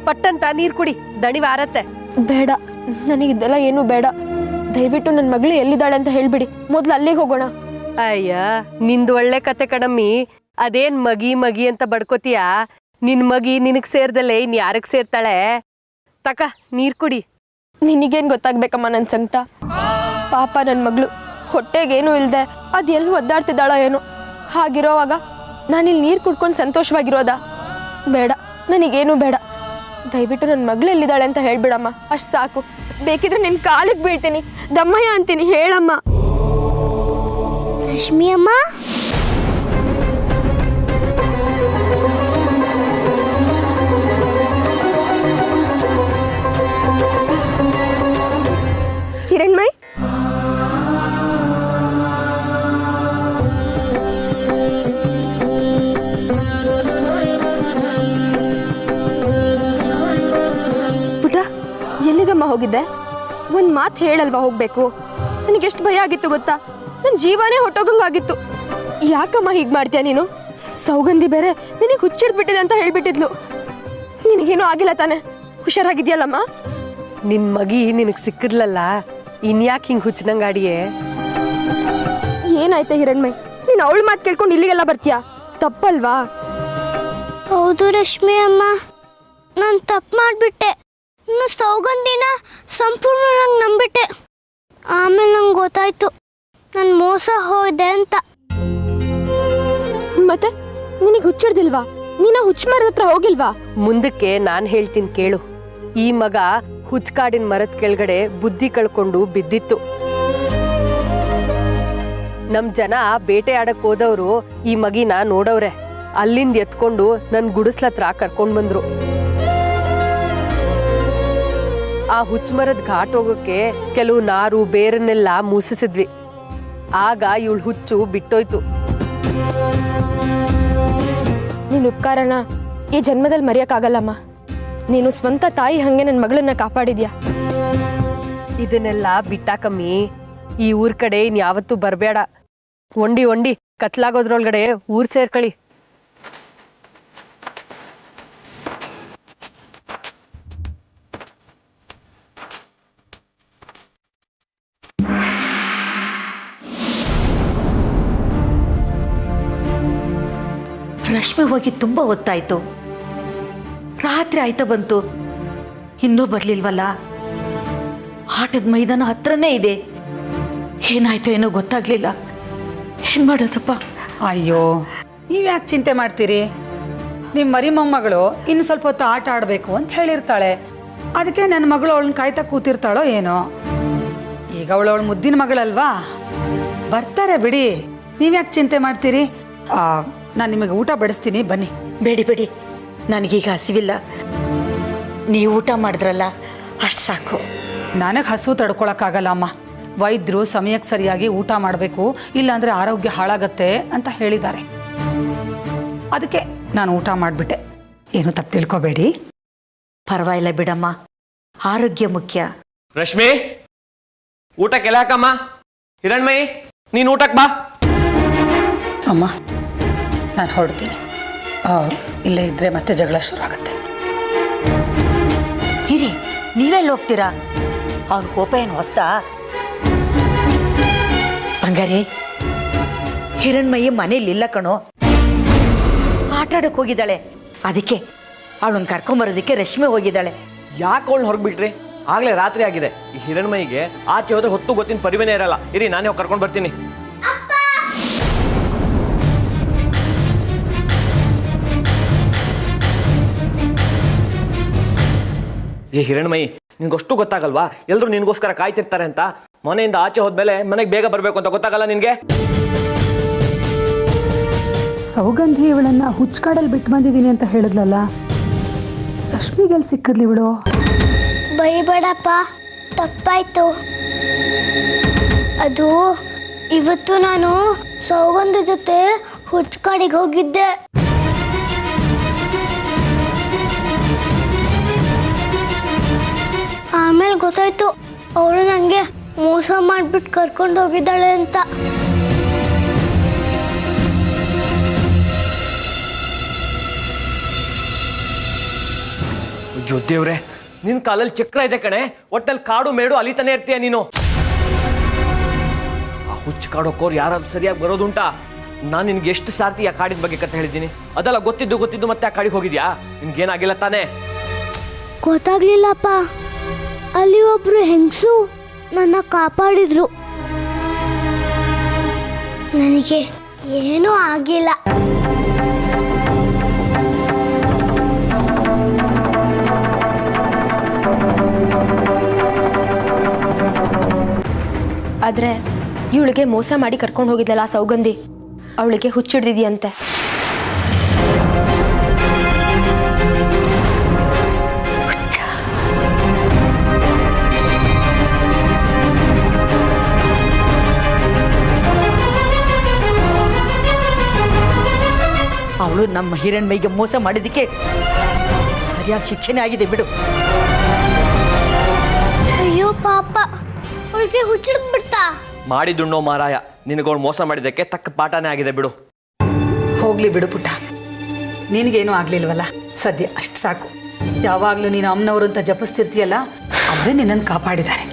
ಪಟ್ಟಂತ ನೀರ್ ಕುಡಿ, ದಣಿವಾರತ್ತೆ. ಬೇಡ, ನನಗಿದ್ದೆಲ್ಲ ಏನು ಬೇಡ. ದಯವಿಟ್ಟು ನನ್ನ ಮಗಳು ಎಲ್ಲಿದ್ದಾಳೆ ಅಂತ ಹೇಳ್ಬಿಡಿ. ಮೊದ್ಲು ಅಲ್ಲಿಗೆ ಹೋಗೋಣ. ಅಯ್ಯ, ನಿಂದು ಒಳ್ಳೆ ಕತೆ ಕಣಮ್ಮಿ. ಅದೇನ್ ಮಗಿ ಮಗಿ ಅಂತ ಬಡ್ಕೋತೀಯ? ನಿನ್ ಮಗಿ ನಿನಗ್ ಸೇರ್ದಲ್ಲೇ ಇನ್ ಯಾರಿಗ್ ಸೇರ್ತಾಳೆ? ತಕ ನೀರ್ ಕುಡಿ. ನಿನಗೇನು ಗೊತ್ತಾಗ್ಬೇಕಮ್ಮ ನನ್ನ ಸಂಕಟ? ಪಾಪ ನನ್ನ ಮಗಳು ಹೊಟ್ಟೆಗೇನು ಇಲ್ಲದೆ ಅದು ಎಲ್ಲಿ ಒದ್ದಾಡ್ತಿದ್ದಾಳೋ ಏನೋ. ಹಾಗಿರೋವಾಗ ನಾನಿಲ್ಲಿ ನೀರು ಕುಡ್ಕೊಂಡು ಸಂತೋಷವಾಗಿರೋದಾ? ಬೇಡ, ನನಗೇನು ಬೇಡ. ದಯವಿಟ್ಟು ನನ್ನ ಮಗಳು ಎಲ್ಲಿದ್ದಾಳೆ ಅಂತ ಹೇಳ್ಬಿಡಮ್ಮ, ಅಷ್ಟು ಸಾಕು. ಬೇಕಿದ್ರೆ ನಿನ್ನ ಕಾಲಿಗೆ ಬೀಳ್ತೀನಿ, ದಮ್ಮಯ್ಯ ಅಂತೀನಿ, ಹೇಳಮ್ಮ. ರಶ್ಮಿ ಅಮ್ಮ, ಹಿರಣ್ಮಯ್, ಪುಟ ಎಲ್ಲಿಗಮ್ಮ ಹೋಗಿದ್ದೆ? ಒಂದು ಮಾತು ಹೇಳಲ್ವಾ ಹೋಗ್ಬೇಕು? ನನಗೆಷ್ಟು ಭಯ ಆಗಿತ್ತು ಗೊತ್ತಾ? ನನ್ನ ಜೀವನೇ ಹೊಟ್ಟೋಗಂಗಾಗಿತ್ತು. ಯಾಕಮ್ಮ ಹೀಗೆ ಮಾಡ್ತೀಯ ನೀನು? ಸೌಗಂಧಿ ಬೇರೆ ನಿನಗೆ ಹುಚ್ಚಿಡ್ಬಿಟ್ಟಿದೆ ಅಂತ ಹೇಳ್ಬಿಟ್ಟಿದ್ಲು. ನಿನಗೇನೂ ಆಗಿಲ್ಲ ತಾನೆ? ಹುಷಾರಾಗಿದ್ಯಲ್ಲಮ್ಮ? ನಿನ್ ಮಗಿ ನಿನಗ್ ಸಿಕ್ಕಿರ್ಲಲ್ಲ, ಇನ್ಯಾಕೆ ಹಿಂಗ್ ಹುಚ್ಚನಂಗಾಡಿಯೇ? ಏನಾಯ್ತಾ ಹಿರಣ್ಮಯ್? ನೀನು ಅವಳ ಮಾತು ಕೇಳ್ಕೊಂಡು ಇಲ್ಲಿಗೆಲ್ಲ ಬರ್ತೀಯಾ? ತಪ್ಪಲ್ವಾ? ಹೌದು ರಶ್ಮಿ ಅಮ್ಮ, ನಾನು ತಪ್ಪು ಮಾಡಿಬಿಟ್ಟೆ. ಇನ್ನು ಸೌಗಂಧಿನ ಸಂಪೂರ್ಣವಾಗಿ ನಂಬಿಟ್ಟೆ. ಆಮೇಲೆ ನಂಗೆ ಗೊತ್ತಾಯ್ತು ನಾನು ಮೋಸ ಹೋದೆ ಅಂತ. ಮತ್ತೆ ನಿನಗೆ ಹುಚ್ಚಿಡ್ದಿಲ್ವಾ? ನೀನ ಹುಚ್ಚ ಮರದ ಹತ್ರ ಹೋಗಿಲ್ವಾ? ಮುಂದಕ್ಕೆ ನಾನ್ ಹೇಳ್ತೀನಿ ಕೇಳು. ಈ ಮಗ ಹುಚ್ಕಾಡಿನ ಮರದ ಕೆಳಗಡೆ ಬುದ್ಧಿ ಕಳ್ಕೊಂಡು ಬಿದ್ದಿತ್ತು. ನಮ್ ಜನ ಬೇಟೆ ಆಡಕ್ ಹೋದವ್ರು ಈ ಮಗಿನ ನೋಡವ್ರೆ. ಅಲ್ಲಿಂದ ಎತ್ಕೊಂಡು ನನ್ ಗುಡಿಸ್ಲತ್ರ ಕರ್ಕೊಂಡ್ ಬಂದ್ರು. ಆ ಹುಚ್ಚ ಮರದ ಘಾಟ್ ಹೋಗೋಕೆ ಕೆಲವು ನಾರು ಬೇರನ್ನೆಲ್ಲ ಮೂಸಿಸಿದ್ವಿ. ಆಗ ಇವಳು ಹುಚ್ಚು ಬಿಟ್ಟೋಯ್ತು. ನೀನು ಉಪಕಾರನ ಈ ಜನ್ಮದಲ್ಲಿ ಮರೆಯಕ್ಕಾಗಲ್ಲಮ್ಮ. ನೀನು ಸ್ವಂತ ತಾಯಿ ಹಂಗೆ ನನ್ನ ಮಗಳನ್ನ ಕಾಪಾಡಿದ್ಯಾ. ಇದನ್ನೆಲ್ಲ ಬಿಟ್ಟಾಕಮ್ಮಿ. ಈ ಊರ್ ಕಡೆ ಇನ್ ಯಾವತ್ತೂ ಬರ್ಬೇಡ. ಒಂಡಿ ಕತ್ಲಾಗೋದ್ರೊಳಗಡೆ ಊರ್ ಸೇರ್ಕಳಿ. ರಶ್ಮಿ ಹೋಗಿ ತುಂಬ ಹೊತ್ತಾಯ್ತು. ರಾತ್ರಿ ಆಯ್ತಾ ಬಂತು, ಇನ್ನೂ ಬರ್ಲಿಲ್ವಲ್ಲ. ಆಟದ ಮೈದಾನ ಹತ್ರನೇ ಇದೆ. ಏನಾಯ್ತು ಏನೋ ಗೊತ್ತಾಗ್ಲಿಲ್ಲ. ಏನ್ ಮಾಡೋದಪ್ಪ? ಅಯ್ಯೋ, ನೀವ್ಯಾಕೆ ಚಿಂತೆ ಮಾಡ್ತೀರಿ? ನಿಮ್ಮ ಮರಿ ಮೊಮ್ಮಗಳು ಇನ್ನು ಸ್ವಲ್ಪ ಹೊತ್ತು ಆಟ ಆಡಬೇಕು ಅಂತ ಹೇಳಿರ್ತಾಳೆ. ಅದಕ್ಕೆ ನನ್ನ ಮಗಳು ಅವಳನ್ನ ಕಾಯ್ತಾ ಕೂತಿರ್ತಾಳೋ ಏನೋ. ಈಗ ಅವಳು ಮುದ್ದಿನ ಮಗಳಲ್ವಾ, ಬರ್ತಾರೆ ಬಿಡಿ. ನೀವ್ಯಾಕೆ ಚಿಂತೆ ಮಾಡ್ತೀರಿ? ನಾನು ನಿಮಗೆ ಊಟ ಬಡಿಸ್ತೀನಿ, ಬನ್ನಿ. ಬೇಡಿ, ನನಗೀಗ ಹಸಿವಿಲ್ಲ. ನೀವು ಊಟ ಮಾಡಿದ್ರಲ್ಲ, ಅಷ್ಟು ಸಾಕು. ನನಗೆ ಹಸು ತಡ್ಕೊಳಕ್ಕಾಗಲ್ಲ ಅಮ್ಮ. ವೈದ್ಯರು ಸಮಯಕ್ಕೆ ಸರಿಯಾಗಿ ಊಟ ಮಾಡಬೇಕು, ಇಲ್ಲಾಂದರೆ ಆರೋಗ್ಯ ಹಾಳಾಗತ್ತೆ ಅಂತ ಹೇಳಿದ್ದಾರೆ. ಅದಕ್ಕೆ ನಾನು ಊಟ ಮಾಡಿಬಿಟ್ಟೆ. ಏನು ತಪ್ಪು ತಿಳ್ಕೊಬೇಡಿ. ಪರವಾಗಿಲ್ಲ ಬಿಡಮ್ಮ, ಆರೋಗ್ಯ ಮುಖ್ಯ. ರಶ್ಮಿ, ಊಟಕ್ಕೆಲ್ಲ ಹಾಕಮ್ಮ. ಹಿರಣ್ಮಯಿ, ನೀನು ಊಟಕ್ಕೆ ಬಾ. ಅಮ್ಮ, ನಾನು ಹೊರಡ್ತೀನಿ. ಇಲ್ಲೇ ಇದ್ರೆ ಮತ್ತೆ ಜಗಳ ಶುರು ಆಗುತ್ತೆ. ಹಿರಿ, ನೀವೆಲ್ಲಿ ಹೋಗ್ತೀರಾ? ಅವ್ರ ಕೋಪ ಏನು ಹೊಸ್ತಾ? ಬಂಗಾರಿ, ಹಿರಣ್ಮಯಿ ಮನೇಲಿ ಇಲ್ಲ ಕಣೋ, ಆಟ ಆಡಕ್ಕೆ ಹೋಗಿದ್ದಾಳೆ. ಅದಕ್ಕೆ ಅವಳನ್ನ ಕರ್ಕೊಂಬರೋದಕ್ಕೆ ರಶ್ಮಿ ಹೋಗಿದ್ದಾಳೆ. ಯಾಕೆ ಅವಳು ಹೊರಗ್ಬಿಟ್ರಿ? ಆಗ್ಲೇ ರಾತ್ರಿ ಆಗಿದೆ. ಈ ಹಿರಣ್ಮಯಿಗೆ ಆಚೆ ಹೋದ್ರೆ ಹೊತ್ತು ಗೊತ್ತಿನ ಪರಿವೇನೇ ಇರಲ್ಲ. ಇರಿ, ನಾನೇ ಹೋಗಿ ಕರ್ಕೊಂಡು ಬರ್ತೀನಿ. ಏ ಹಿರಣ್ಮಯಿ, ನಿನ್ಗಷ್ಟು ಗೊತ್ತಾಗಲ್ವಾ? ಎಲ್ರು ನಿನ್ಗೋಸ್ಕರ ಕಾಯ್ತಿರ್ತಾರೆ ಅಂತ. ಮನೆಯಿಂದ ಆಚೆ ಹೋದ್ಮೇಲೆ ಮನೆಗೆ ಬೇಗ ಬರ್ಬೇಕು ಅಂತ ಗೊತ್ತಾಗಲ್ಲ ನಿನ್ಗೆ? ಸೌಗಂಧಿ ಇವಳನ್ನ ಹುಚ್ಕಾಡಲ್ಲಿ ಬಿಟ್ಟು ಬಂದಿದ್ದೀನಿ ಅಂತ ಹೇಳಿದ್ಲಲ್ಲ, ರಶ್ಮಿಗೆಲ್ಲಿ ಸಿಕ್ಕದ್ಲಿ ಇವಳು? ಬೈಬೇಡಪ್ಪ, ತಪ್ಪಾಯ್ತು. ಅದು ಇವತ್ತು ನಾನು ಸೌಗಂಧಿ ಜೊತೆ ಹುಚ್ಕಾಡಿಗೆ ಹೋಗಿದ್ದೆ. ಆಮೇಲೆ ಗೊತ್ತಾಯ್ತು ಅವಳು ನನಗೆ ಮೋಸ ಮಾಡಿಬಿಟ್ಟು ಕರ್ಕೊಂಡು ಹೋಗಿದ್ದಾಳೆ ಅಂತ. ಅಯ್ಯೋ ದೇವ್ರೆ, ನಿನ್ ಕಾಲಲ್ಲಿ ಚಕ್ರ ಇದೆ ಕಣೆ. ಒಟ್ಟಲ್ಲಿ ಕಾಡು ಮೇಡು ಅಲಿತಾನೆ ಇರ್ತೀಯ ನೀನು. ಆ ಹುಚ್ಚು ಕಾಡೋಕೋರು ಯಾರಾದ್ರೂ ಸರಿಯಾಗಿ ಬರೋದುಂಟಾ? ನಾನು ನಿನ್ಗೆ ಎಷ್ಟು ಸಾರ್ತಿ ಆ ಕಾಡಿನ ಬಗ್ಗೆ ಕತೆ ಹೇಳಿದ್ದೀನಿ. ಅದೆಲ್ಲ ಗೊತ್ತಿದ್ದು ಮತ್ತೆ ಆ ಕಾಡಿಗೆ ಹೋಗಿದ್ಯಾ? ನಿನ್ಗೇನಾಗಿಲ್ಲ ತಾನೇ? ಗೊತ್ತಾಗ್ಲಿಲ್ಲಪ್ಪ. ಅಲ್ಲಿ ಒಬ್ರು ಹೆಂಗಸು ನನ್ನ ಕಾಪಾಡಿದ್ರು. ನನಗೆ ಏನೂ ಆಗಿಲ್ಲ. ಆದರೆ ಇವಳಿಗೆ ಮೋಸ ಮಾಡಿ ಕರ್ಕೊಂಡು ಹೋಗಿದ್ಲಲ್ಲ ಆ ಸೌಗಂಧಿ, ಅವಳಿಗೆ ಹುಚ್ಚಿಡ್ದಿದೆಯಂತೆ. ಅವಳು ನಮ್ಮ ಹಿರಣ್ಮೈಗೆ ಮೋಸ ಮಾಡಿದ್ದಕ್ಕೆ ಸರಿಯಾದ ಶಿಕ್ಷಣೆ ಆಗಿದೆ ಬಿಡು. ಅಯ್ಯೋ ಪಾಪ, ಅವಳಿಗೆ ಹುಚ್ಚಿಡ್ಬಿಡ್ತಾ. ಮಾಡಿದುಣ್ಣೋ ಮಾರಾಯ, ನಿನಗೋಳು ಮೋಸ ಮಾಡಿದ್ದಕ್ಕೆ ತಕ್ಕ ಪಾಠನೇ ಆಗಿದೆ ಬಿಡು. ಹೋಗ್ಲಿ ಬಿಡು ಪುಟ್ಟ, ನಿನಗೇನು ಆಗ್ಲಿಲ್ವಲ್ಲ, ಸದ್ಯ ಅಷ್ಟು ಸಾಕು. ಯಾವಾಗಲೂ ನೀನು ಅಮ್ಮನವರು ಅಂತ ಜಪಿಸ್ತಿರ್ತೀಯಲ್ಲ, ಅವರೇ ನಿನ್ನನ್ನು ಕಾಪಾಡಿದ್ದಾರೆ.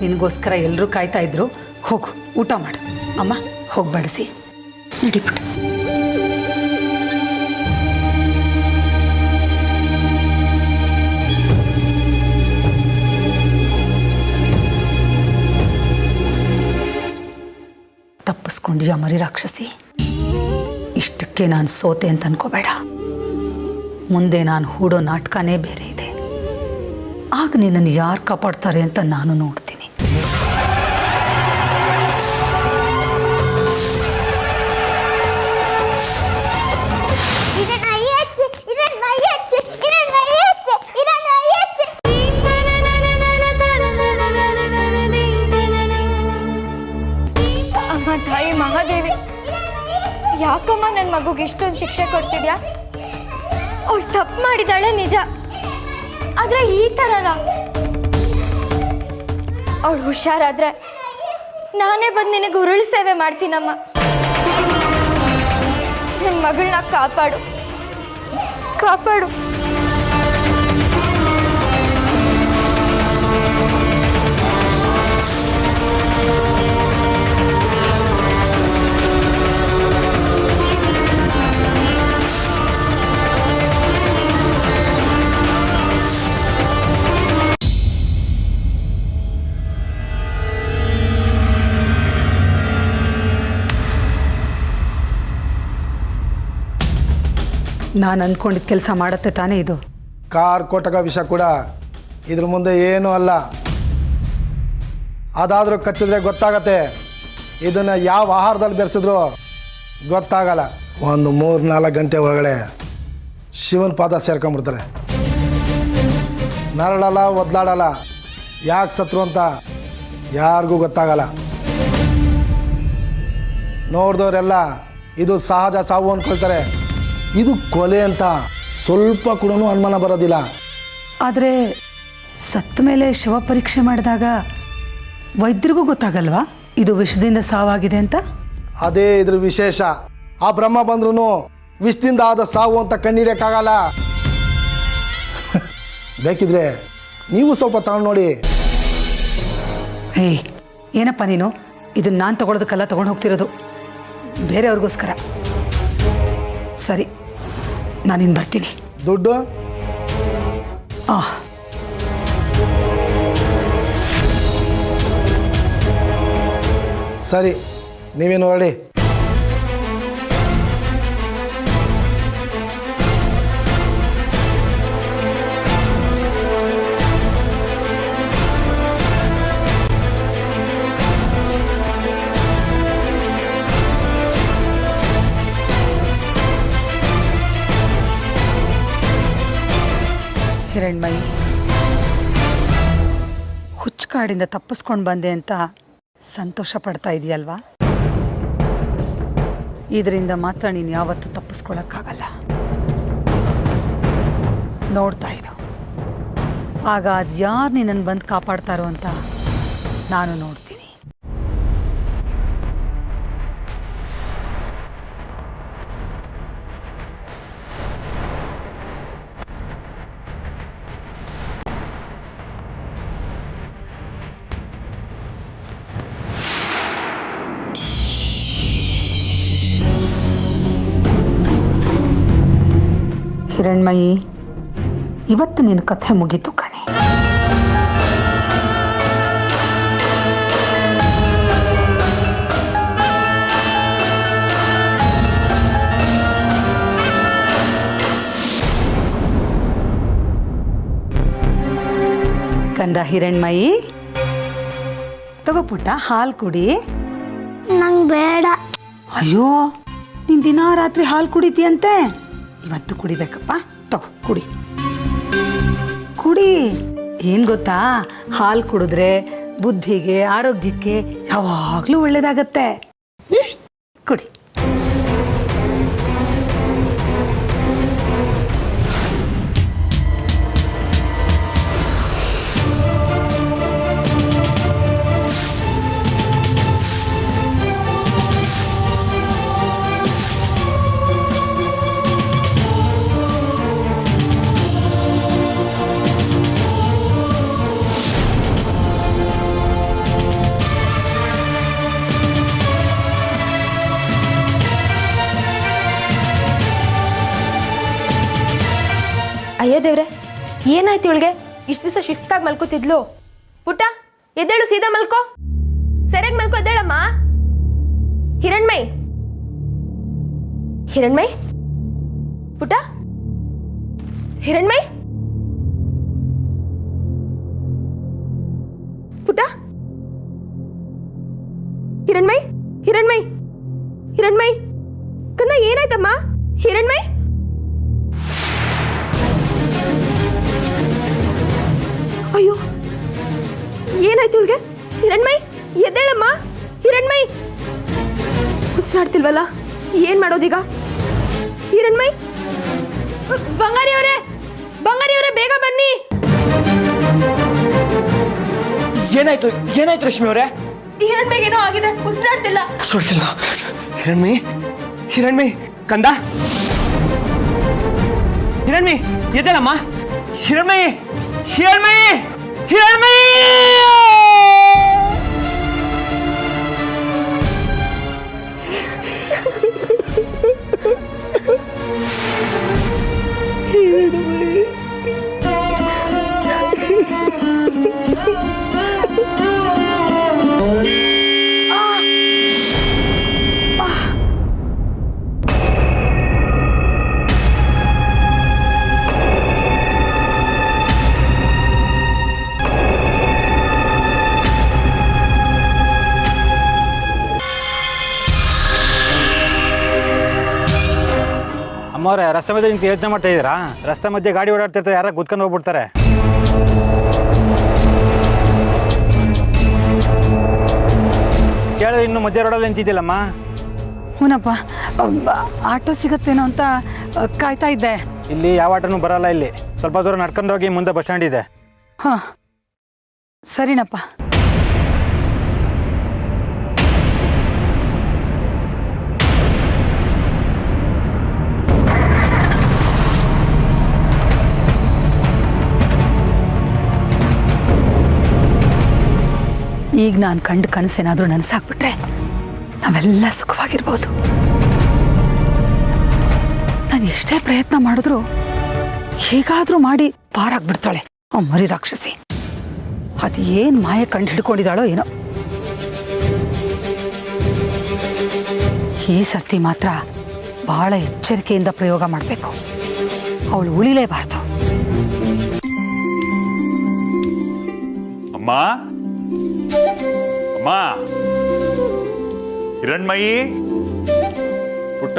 ನಿನಗೋಸ್ಕರ ಎಲ್ಲರೂ ಕಾಯ್ತಾ ಇದ್ರು. ಹೋಗು, ಊಟ ಮಾಡು. ಅಮ್ಮ ಹೋಗಿ ಬಡಿಸಿ ನಡಿ ಪುಟ್ಟ. ತಪ್ಪಿಸ್ಕೊಂಡ್ಯಾ ಮರಿ ರಾಕ್ಷಸಿ. ಇಷ್ಟಕ್ಕೆ ನಾನು ಸೋತೆ ಅಂತ ಅನ್ಕೋಬೇಡ. ಮುಂದೆ ನಾನು ಹೂಡೋ ನಾಟಕನೇ ಬೇರೆ ಇದೆ. ಆಗ ನಿನ್ನನ್ನು ಯಾರು ಕಾಪಾಡ್ತಾರೆ ಅಂತ ನಾನು ನೋಡ್ತೀನಿ. ಅಮ್ಮ ತಾಯಿ ಮಹಾದೇವಿ, ಯಾಕಮ್ಮ ನನ್ನ ಮಗುಗೆ ಇಷ್ಟೊಂದು ಶಿಕ್ಷೆ ಕೊಡ್ತಿದ್ಯಾ? ಅವಳು ತಪ್ಪು ಮಾಡಿದಾಳೆ ನಿಜ, ಆದ್ರೆ ಈ ಥರನ? ಅವಳು ಹುಷಾರಾದ್ರೆ ನಾನೇ ಬಂದು ನಿನಗೆ ಉರುಳು ಸೇವೆ ಮಾಡ್ತೀನಮ್ಮ. ನನ್ನ ಮಗಳನ್ನ ಕಾಪಾಡು, ಕಾಪಾಡು. ನಾನು ಅಂದ್ಕೊಂಡಿದ್ದ ಕೆಲಸ ಮಾಡತ್ತೆ ತಾನೇ ಇದು? ಕಾರ್ ಕೊಟ್ಟಗ ವಿಷ ಕೂಡ ಇದ್ರ ಮುಂದೆ ಏನೂ ಅಲ್ಲ. ಅದಾದರೂ ಕಚ್ಚಿದ್ರೆ ಗೊತ್ತಾಗತ್ತೆ. ಇದನ್ನು ಯಾವ ಆಹಾರದಲ್ಲಿ ಬೆರೆಸಿದ್ರು ಗೊತ್ತಾಗಲ್ಲ. ಒಂದು 3-4 ಗಂಟೆ ಒಳಗಡೆ ಶಿವನ ಪಾದ ಸೇರ್ಕೊಂಡ್ಬಿಡ್ತಾರೆ. ನರಳಲ್ಲ, ಒದ್ಲಾಡಲ್ಲ. ಯಾಕೆ ಸತ್ರು ಅಂತ ಯಾರಿಗೂ ಗೊತ್ತಾಗಲ್ಲ. ನೋಡಿದವರೆಲ್ಲ ಇದು ಸಹಜ ಸಾವು ಅಂದ್ಕೊಳ್ತಾರೆ. ಇದು ಕೊಲೆ ಅಂತ ಸ್ವಲ್ಪ ಕೂಡ ಅನುಮಾನ ಬರೋದಿಲ್ಲ. ಆದರೆ ಸತ್ತ ಮೇಲೆ ಶವ ಪರೀಕ್ಷೆ ಮಾಡಿದಾಗ ವೈದ್ಯರಿಗೂ ಗೊತ್ತಾಗಲ್ವಾ ಇದು ವಿಷದಿಂದ ಸಾವಾಗಿದೆ ಅಂತ? ಅದೇ ಇದ್ರ ವಿಶೇಷ. ಆ ಬ್ರಹ್ಮ ಬಂದ್ರೂ ವಿಷದಿಂದ ಆದ ಸಾವು ಅಂತ ಕಂಡುಹಿಡಿಯೋಕ್ಕಾಗಲ್ಲ. ಬೇಕಿದ್ರೆ ನೀವು ಸ್ವಲ್ಪ ತಗೊಂಡು ನೋಡಿ. ಏಯ್, ಏನಪ್ಪ ನೀನು? ಇದನ್ನು ನಾನು ತಗೊಳ್ಳೋದಕ್ಕೆಲ್ಲ ತೊಗೊಂಡು ಹೋಗ್ತಿರೋದು, ಬೇರೆಯವ್ರಿಗೋಸ್ಕರ. ಸರಿ, ನಾನಿನ್ನು ಬರ್ತೀನಿ. ದುಡ್ಡು ಸರಿ, ನೀವೇನು ಹೊರಡಿ. ಹಿರಣ್ಮಯಿ, ಹುಚ್ಚು ಕಾಡಿಂದ ತಪ್ಪಿಸ್ಕೊಂಡು ಬಂದೆ ಅಂತ ಸಂತೋಷ ಪಡ್ತಾ ಇದೆಯಲ್ವಾ? ಇದರಿಂದ ಮಾತ್ರ ನೀನು ಯಾವತ್ತೂ ತಪ್ಪಿಸ್ಕೊಳ್ಳೋಕ್ಕಾಗಲ್ಲ. ನೋಡ್ತಾ ಇರು, ಆಗ ಅದು ಯಾರು ನಿನ್ನನ್ನು ಬಂದು ಕಾಪಾಡ್ತಾರೋ ಅಂತ ನಾನು ನೋಡ್ತೀನಿ. ಹಿರಣ್ಮಯಿ, ಇವತ್ತು ನಿನ್ನ ಕಥೆ ಮುಗೀತು ಕಣೆ. ಕಂದ ಹಿರಣ್ಮಯಿ, ತಗೋ ಪುಟ್ಟ, ಹಾಲು ಕುಡಿ. ನಂಗೆ ಬೇಡ. ಅಯ್ಯೋ, ನೀನು ದಿನ ರಾತ್ರಿ ಹಾಲು ಕುಡಿತೀಯಂತೆ, ಇವತ್ತು ಕುಡಿಬೇಕಪ್ಪ. ತಗೋ ಕುಡಿ ಕುಡಿ. ಏನು ಗೊತ್ತಾ, ಹಾಲು ಕುಡಿದ್ರೆ ಬುದ್ಧಿಗೆ ಆರೋಗ್ಯಕ್ಕೆ ಯಾವಾಗಲೂ ಒಳ್ಳೇದಾಗತ್ತೆ. ಕುಡಿ. ಅಯ್ಯೋ ದೇವ್ರೆ, ಏನಾಯ್ತು ಇವಳಿಗೆ? ಇಷ್ಟು ದಿವಸ ಶಿಸ್ತಾಗಿ ಮಲ್ಕೋತಿದ್ಲು. ಪುಟ್ಟ ಎದ್ದೇಳು, ಸೀದಾ ಮಲ್ಕೋ, ಸರಿಯಾಗಿ ಮಲ್ಕೋ, ಎದ್ದೇಳಮ್ಮ. ಹಿರಣ್ಮಯ್, ಹಿರಣ್ಮಯ್, ಪುಟ್ಟ, ಹಿರಣ್ಮಯ್, ಪುಟ್ಟ, ಹಿರಣ್ಮಯ್, ಹಿರಣ್ಮಯ್, ಹಿರಣ್ಮಯ್, ಕನ್ನ ಏನಾಯ್ತಮ್ಮ? ಹಿರಣ್ಮಯ್, ಅಯ್ಯೋ ಏನಾಯ್ತು ಇವಳಿಗೆ? ಹಿರಣ್ಮಯ್ ಎದ್ದೇಳಮ್ಮ. ಹಿರಣ್ಮಯ್ ಉಸಿರಾಡ್ತಿಲ್ವಲ್ಲ, ಏನ್ ಮಾಡೋದೀಗ? ಹಿರಣ್ಮಯ್, ಬಂಗಾರಿ ಅವರೇ, ಬಂಗಾರಿ ಅವರೇ, ಬೇಗ ಬನ್ನಿ. ಏನಾಯ್ತು ಏನಾಯ್ತು ರಶ್ಮಿ ಅವರೇ? ಹಿರಣ್ಮಯ್ಗೆ ಏನೋ ಆಗಿದೆ, ಉಸಿರಾಡ್ತಿಲ್ಲ. ಸುಡ್ತಿಲ್ಲ. ಹಿರಣ್ಮಿ, ಹಿರಣ್ಮಿ, ಕಂದ, ಹಿರಣ್ಮಿ ಎದ್ದೇಳಮ್ಮ. ಹಿರಣ್ಮಯಿ, ಹಿರಣ್ಮಯಿ, ಹಿರಣ್ಮಯಿ. ಅಮ್ಮವ್ರೆ, ರಸ್ತೆ ಮಧ್ಯೆ ನಿಂತು ಯೋಚನೆ ಮಾಡ್ತಾ ಇದ್ದೀರಾ? ರಸ್ತೆ ಮಧ್ಯೆ ಗಾಡಿ ಓಡಾಡ್ತಿರ್ತಾರೆ, ಯಾರ ಗುದ್ಕೊಂಡು ಹೋಗ್ಬಿಡ್ತಾರೆ. ಕೇಳಿದ್ರೆ ಇನ್ನು ಮಧ್ಯೆ ರೋಡಲ್ಲಿ ನಿಂತಿದ್ದಿಲ್ಲಮ್ಮ. ಹೂನಪ್ಪ, ಆಟೋ ಸಿಗತ್ತೇನೋ ಅಂತ ಕಾಯ್ತಾ ಇದ್ದೆ. ಇಲ್ಲಿ ಯಾವ ಆಟೋನು ಬರಲ್ಲ. ಇಲ್ಲಿ ಸ್ವಲ್ಪ ದೂರ ನಡ್ಕೊಂಡು ಹೋಗಿ ಮುಂದೆ ಬಸ್ ಸ್ಟ್ಯಾಂಡ್ ಇದೆ. ಹಾಂ, ಸರಿನಪ್ಪ. ಈಗ ನಾನು ಕಂಡು ಕನಸೇನಾದರೂ ನನಸಾಕ್ಬಿಟ್ರೆ ನಾವೆಲ್ಲ ಸುಖವಾಗಿರ್ಬೋದು. ನಾನು ಎಷ್ಟೇ ಪ್ರಯತ್ನ ಮಾಡಿದ್ರು ಹೇಗಾದರೂ ಮಾಡಿ ಪಾರಾಗ್ಬಿಡ್ತಾಳೆ ಆ ಮರಿ ರಾಕ್ಷಸಿ. ಅದು ಏನು ಮಾಯ ಕಂಡು ಹಿಡ್ಕೊಂಡಿದ್ದಾಳೋ ಏನೋ. ಈ ಸರ್ತಿ ಮಾತ್ರ ಬಹಳ ಎಚ್ಚರಿಕೆಯಿಂದ ಪ್ರಯೋಗ ಮಾಡಬೇಕು. ಅವಳು ಉಳಿಲೇಬಾರ್ದು. ಅಮ್ಮ, ಅಮ್ಮ, ಹಿರಣ್ಮಯಿ, ಪುಟ್ಟ,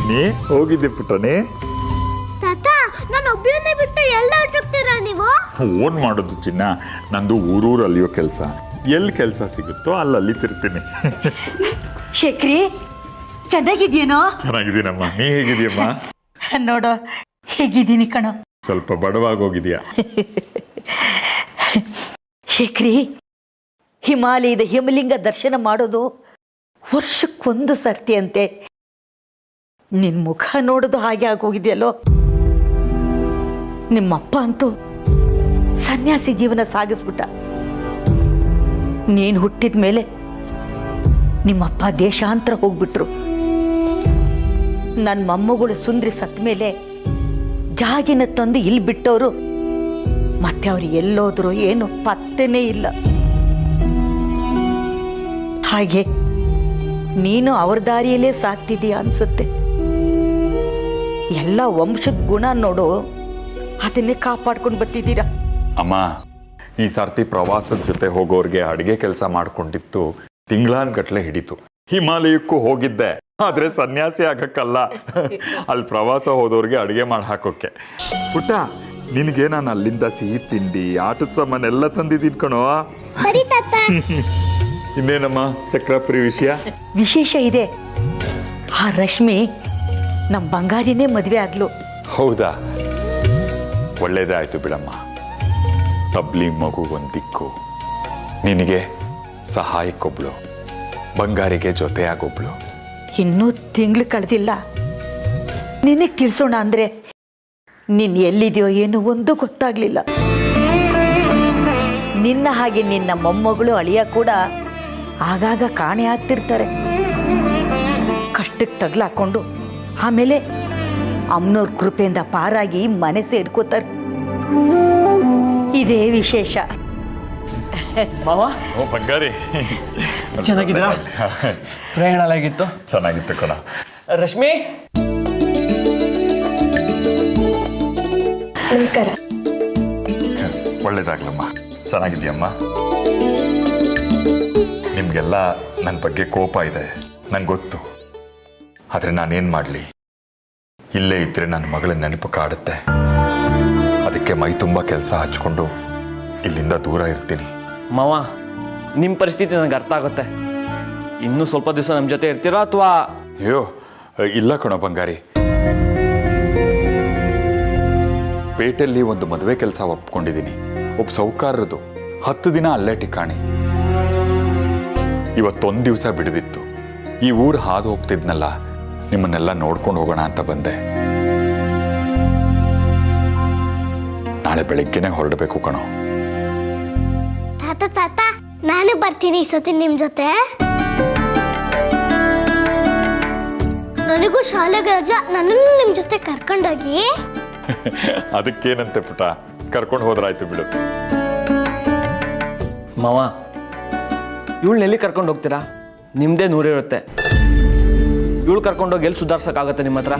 ನೀ ಹೋಗಿದ್ದೆ ಪುಟ್ಟನೇ? ತಾತ, ನಾನು ಒಬ್ಬಳನ್ನೇ ಬಿಟ್ಟು ಎಲ್ಲ ಹೊರಟೋಗ್ತೀರಾ ನೀವು? ಓನ್ ಮಾಡೋದು ಚಿನ್ನ, ನಂದು ಊರೂರು ಅಲ್ಲಿಯೋ ಕೆಲಸ. ಎಲ್ಲಿ ಕೆಲಸ ಸಿಗುತ್ತೋ ಅಲ್ಲಿ ತಿರ್ತೀನಿ. ಶೇಖರಿ, ಚೆನ್ನಾಗಿದ್ಯೇನೋ? ಚೆನ್ನಾಗಿದ್ದೀನಮ್ಮ, ನೀ ಹೇಗಿದೀಯಮ್ಮ? ನೋಡೋ, ಹೇಗಿದ್ದೀನಿ ಕಣೋ. ಸ್ವಲ್ಪ ಬಡವಾಗೋಗಿದ್ಯಾ? ಶೇಖರಿ, ಹಿಮಾಲಯದ ಹಿಮಲಿಂಗ ದರ್ಶನ ಮಾಡೋದು ವರ್ಷಕ್ಕೊಂದು ಸರ್ತಿ ಅಂತೆ. ನಿನ್ನ ಮುಖ ನೋಡೋದು ಹಾಗೆ ಆಗೋಗಿದೆಯಲ್ಲೋ. ನಿಮ್ಮಪ್ಪ ಅಂತೂ ಸನ್ಯಾಸಿ ಜೀವನ ಸಾಗಿಸ್ಬಿಟ್ಟ. ನೀನು ಹುಟ್ಟಿದ ಮೇಲೆ ನಿಮ್ಮಪ್ಪ ದೇಶಾಂತರ ಹೋಗ್ಬಿಟ್ರು. ನನ್ನ ಮೊಮ್ಮಗಳು ಸುಂದ್ರಿ ಸತ್ತ ಮೇಲೆ ಜಾಜಿನ ತಂದು ಇಲ್ಲಿ ಬಿಟ್ಟವರು ಮತ್ತೆ ಅವ್ರು ಎಲ್ಲೋದ್ರು ಏನು ಪತ್ತೆನೇ ಇಲ್ಲ. ಹಾಗೆ ನೀನು ಅವ್ರ ದಾರಿಯಲ್ಲೇ ಸಾಕ್ತಿದೀಯ ಅನ್ಸುತ್ತೆ. ಎಲ್ಲ ವಂಶದ ಗುಣ ನೋಡು, ಅದನ್ನೇ ಕಾಪಾಡ್ಕೊಂಡು ಬರ್ತಿದ್ದೀರಾ. ಅಮ್ಮ, ಈ ಸರ್ತಿ ಪ್ರವಾಸದ ಜೊತೆ ಹೋಗೋರ್ಗೆ ಅಡುಗೆ ಕೆಲಸ ಮಾಡ್ಕೊಂಡಿತ್ತು ತಿಂಗಳಾನ್ಗಟ್ಲೆ ಹಿಡಿತು. ಹಿಮಾಲಯಕ್ಕೂ ಹೋಗಿದ್ದೆ, ಆದ್ರೆ ಸನ್ಯಾಸಿ ಆಗಕ್ಕಲ್ಲ, ಅಲ್ಲಿ ಪ್ರವಾಸ ಹೋದವ್ರಿಗೆ ಅಡುಗೆ ಮಾಡಿ ಹಾಕೋಕೆ. ಪುಟ್ಟ, ನಿನಗೆ ನಾನು ಅಲ್ಲಿಂದ ಸಿಹಿ ತಿಂಡಿ ಆಟದ ಸಾಮಾನೆಲ್ಲ ತಂದಿದ್ದೀನಿ ಕಣೋ. ಸರಿ ತಾತ. ಇನ್ನೇನಮ್ಮ ಚಕ್ರಾಪುರಿ ವಿಷಯ? ವಿಶೇಷ ಇದೆ. ಆ ರಶ್ಮಿ ನಮ್ಮ ಬಂಗಾರಿನೇ ಮದುವೆ ಆದ್ಲು. ಹೌದಾ? ಒಳ್ಳೇದೇ ಆಯ್ತು ಬಿಡಮ್ಮ. ತಬ್ಲಿ ಮಗು ಒಂದು ದಿಕ್ಕು, ನಿನಗೆ ಸಹಾಯಕ್ಕೊಬ್ಳು, ಬಂಗಾರಿಗೆ ಜೊತೆಯಾಗೊಬ್ಳು. ಇನ್ನೂ ತಿಂಗಳು ಕಳೆದಿಲ್ಲ. ನಿನಗೆ ತಿಳಿಸೋಣ ಅಂದ್ರೆ ನೀನು ಎಲ್ಲಿದೆಯೋ ಏನೋ ಒಂದು ಗೊತ್ತಾಗ್ಲಿಲ್ಲ. ನಿನ್ನ ಹಾಗೆ ನಿನ್ನ ಮೊಮ್ಮಗಳು ಅಳಿಯ ಕೂಡ ಆಗಾಗ ಕಾಣೆ ಆಗ್ತಿರ್ತಾರೆ. ಕಷ್ಟಕ್ಕೆ ತಗ್ಲಾಕೊಂಡು ಆಮೇಲೆ ಅಮ್ಮನವ್ರ ಕೃಪೆಯಿಂದ ಪಾರಾಗಿ ಮನೆ ಸೇರ್ಕೋತಾರೆ. ಇದೇ ವಿಶೇಷ. ಮಾವ ಓ ಬಂಗಾರಿ, ಚೆನ್ನಾಗಿದ್ದೀರಾ? ಪ್ರಯಾಣ ಆಗಿತ್ತು? ಚೆನ್ನಾಗಿತ್ತು ಕಣ. ರಶ್ಮಿ, ನಮಸ್ಕಾರ. ಒಳ್ಳೇದಾಗ್ಲಮ್ಮ. ಚೆನ್ನಾಗಿದ್ಯಮ್ಮ? ನಿಮಗೆಲ್ಲ ನನ್ನ ಬಗ್ಗೆ ಕೋಪ ಇದೆ, ನಂಗೆ ಗೊತ್ತು. ಆದರೆ ನಾನೇನು ಮಾಡಲಿ, ಇಲ್ಲೇ ಇದ್ದರೆ ನನ್ನ ಮಗಳ ನೆನಪು ಕಾಡುತ್ತೆ. ಅದಕ್ಕೆ ಮೈ ತುಂಬ ಕೆಲಸ ಹಚ್ಕೊಂಡು ಇಲ್ಲಿಂದ ದೂರ ಇರ್ತೀನಿ. ಮಾವ, ನಿಮ್ಮ ಪರಿಸ್ಥಿತಿ ನನಗೆ ಅರ್ಥ ಆಗುತ್ತೆ. ಇನ್ನೂ ಸ್ವಲ್ಪ ದಿವಸ ನಮ್ಮ ಜೊತೆ ಇರ್ತೀರೋ ಅಥವಾ? ಅಯ್ಯೋ ಇಲ್ಲ ಕಣೋ ಬಂಗಾರಿ. ಪೇಟೆಯಲ್ಲಿ ಒಂದು ಮದುವೆ ಕೆಲಸ ಒಪ್ಕೊಂಡಿದ್ದೀನಿ. ಒಬ್ಬ ಸೌಕಾರರದು. 10 ದಿನ ಅಲ್ಲೇ ಠಿಕಾಣಿ. ಇವತ್ತೊಂದು ದಿವಸ ಬಿಡುವಿತ್ತು. ಈ ಊರು ಹಾದು ಹೋಗ್ತಿದ್ನಲ್ಲ, ನಿಮ್ಮನ್ನೆಲ್ಲ ನೋಡ್ಕೊಂಡು ಹೋಗೋಣ ಅಂತ ಬಂದೆ. ನಾಳೆ ಬೆಳಗ್ಗೆನೆ ಹೊರಡಬೇಕು ಕಣೋ. ತಾತ ತಾತ, ನಾನು ಬರ್ತೀನಿ ಈ ಸತಿ ನಿಮ್ ಜೊತೆ. ನನಗೂ ಶಾಲೆಗೆ ರಜಾ, ನನ್ನನ್ನು ನಿಮ್ ಜೊತೆ ಕರ್ಕೊಂಡೋಗಿ. ಅದಕ್ಕೇನಂತೆ ಪುಟ, ಕರ್ಕೊಂಡು ಹೋದ್ರಾಯ್ತು ಬಿಡು. ಮಾವ, ಇವಳನ್ನೆಲ್ಲಿ ಕರ್ಕೊಂಡು ಹೋಗ್ತೀರಾ? ನಿಮ್ಮದೇ ನೂರಿರುತ್ತೆ. ಇವಳು ಕರ್ಕೊಂಡೋಗಿ ಎಲ್ಲಿ ಸುಧಾರ್ಸೋಕ್ಕಾಗತ್ತೆ ನಿಮ್ಮ ಹತ್ರ?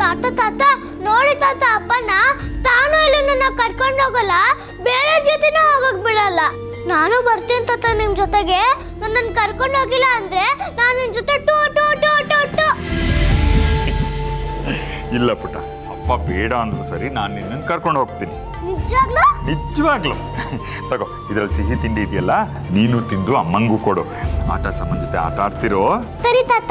ತಾತ ತಾತ ನೋಡಿ ತಾತ, ಅಪ್ಪನ ತಾನು ಇಲ್ಲ ನನ್ನ ಕರ್ಕೊಂಡು ಹೋಗಲ್ಲ, ಬೇರೆ ಜೊತೆನೂ ಹೋಗಕ್ ಬಿಡಲ್ಲ. ನಾನು ಬರ್ತೀನಿ ತಾತ ನಿಮ್ ಜೊತೆಗೆ. ನನ್ನನ್ನು ಕರ್ಕೊಂಡು ಹೋಗಿಲ್ಲ ಅಂದ್ರೆ ನಾನು ನಿಮ್ ಜೊತೆ two two two two two. ಇಲ್ಲ ಪುಟ, ಅಪ್ಪ ಬೇಡ ಅಂದ್ರು ಸರಿ, ನಾನು ನಿನ್ನನ್ನು ಕರ್ಕೊಂಡು ಹೋಗ್ತೀನಿ. ನಿಜಾಗ್ಲೂ? ನಿಜವಾಗ್ಲು. ತಗೋ, ಇದ್ರಲ್ಲಿ ಸಿಹಿ ತಿಂಡಿ ಇದೆಯಲ್ಲ, ನೀನು ತಿಂದು ಅಮ್ಮಂಗೂ ಕೊಡು. ಆಟ ಸಾಮಾನ್ ಜೊತೆ ಆಟ ಆಡ್ತಿರೋ? ಸರಿ ತಾತ.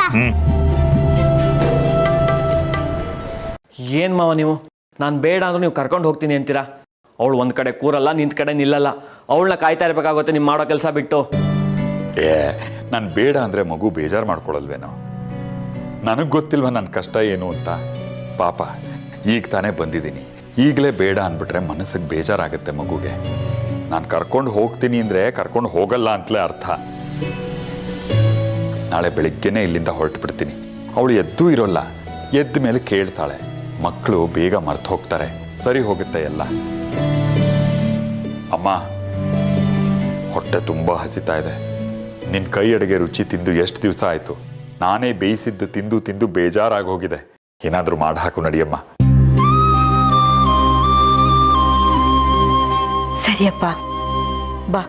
ಏನು ಮಾವ ನೀವು, ನಾನು ಬೇಡ ಅಂದ್ರೂ ನೀವು ಕರ್ಕೊಂಡು ಹೋಗ್ತೀನಿ ಅಂತೀರಾ? ಅವಳು ಒಂದು ಕಡೆ ಕೂರಲ್ಲ, ನಿಂತ ಕಡೆ ನಿಲ್ಲಲ್ಲ. ಅವಳನ್ನ ಕಾಯ್ತಾ ಇರಬೇಕಾಗುತ್ತೆ ನಿಮ್ಮ ಮಾಡೋ ಕೆಲಸ ಬಿಟ್ಟು. ನಾನು ಬೇಡ ಅಂದರೆ ಮಗು ಬೇಜಾರು ಮಾಡ್ಕೊಳಲ್ವೇನೋ? ನನಗೆ ಗೊತ್ತಿಲ್ವ ನನ್ನ ಕಷ್ಟ ಏನು ಅಂತ? ಪಾಪ, ಈಗ ತಾನೇ ಬಂದಿದ್ದೀನಿ. ಈಗಲೇ ಬೇಡ ಅಂದ್ಬಿಟ್ರೆ ಮನಸ್ಸಿಗೆ ಬೇಜಾರಾಗುತ್ತೆ ಮಗುಗೆ. ನಾನು ಕರ್ಕೊಂಡು ಹೋಗ್ತೀನಿ ಅಂದರೆ ಕರ್ಕೊಂಡು ಹೋಗಲ್ಲ ಅಂತಲೇ ಅರ್ಥ. ನಾಳೆ ಬೆಳಿಗ್ಗೆನೇ ಇಲ್ಲಿಂದ ಹೊರಟು ಬಿಡ್ತೀನಿ. ಅವಳು ಎದ್ದೂ ಇರೋಲ್ಲ, ಎದ್ದ ಮೇಲೆ ಕೇಳ್ತಾಳೆ. ಮಕ್ಕಳು ಬೇಗ ಮರ್ತು ಹೋಗ್ತಾರೆ, ಸರಿ ಹೋಗುತ್ತೆ ಎಲ್ಲ. ಅಮ್ಮ, ಹೊಟ್ಟೆ ತುಂಬ ಹಸಿತಾ ಇದೆ. ನಿನ್ನ ಕೈ ಅಡುಗೆ ರುಚಿ ತಿಂದು ಎಷ್ಟು ದಿವಸ ಆಯಿತು. ನಾನೇ ಬೇಯಿಸಿದ್ದು ತಿಂದು ತಿಂದು ಬೇಜಾರಾಗೋಗಿದೆ. ಏನಾದರೂ ಮಾಡಿ ಹಾಕು ನಡಿಯಮ್ಮ. ಸರಿಯಪ್ಪ, ಬಾ.